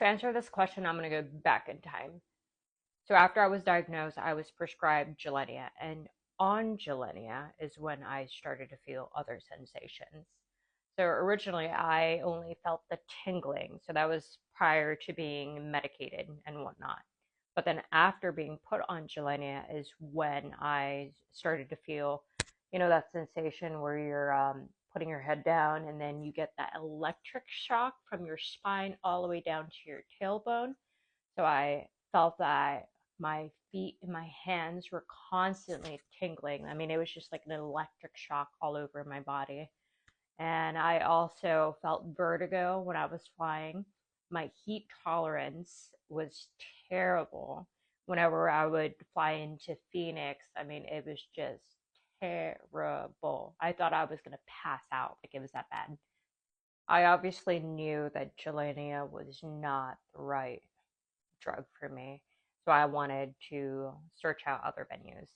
To answer this question, I'm going to go back in time. So after I was diagnosed, I was prescribed Gilenya, and on Gilenya is when I started to feel other sensations. So originally, I only felt the tingling, so that was prior to being medicated and whatnot. But then after being put on Gilenya is when I started to feel, that sensation where you're putting your head down and then you get that electric shock from your spine all the way down to your tailbone. So I felt that my feet and my hands were constantly tingling. I mean, it was just like an electric shock all over my body. And I also felt vertigo when I was flying. My heat tolerance was terrible. Whenever I would fly into Phoenix, I mean, it was just terrible. I thought I was going to pass out. Like, it was that bad. I obviously knew that Gilenia was not the right drug for me. So I wanted to search out other venues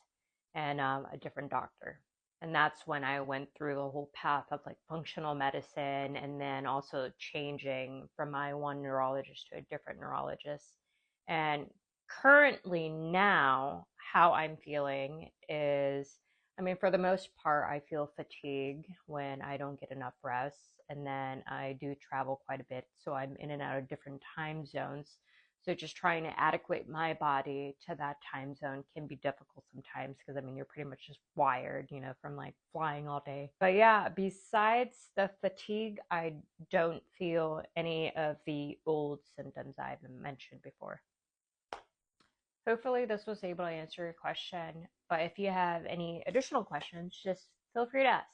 and a different doctor. And that's when I went through the whole path of like functional medicine and then also changing from my one neurologist to a different neurologist. And currently now, how I'm feeling is, I mean, for the most part, I feel fatigue when I don't get enough rest. And then I do travel quite a bit. So I'm in and out of different time zones. So just trying to adequate my body to that time zone can be difficult sometimes because I mean you're pretty much just wired, from like flying all day. But yeah, besides the fatigue, I don't feel any of the old symptoms I've mentioned before. Hopefully this was able to answer your question, but if you have any additional questions, just feel free to ask.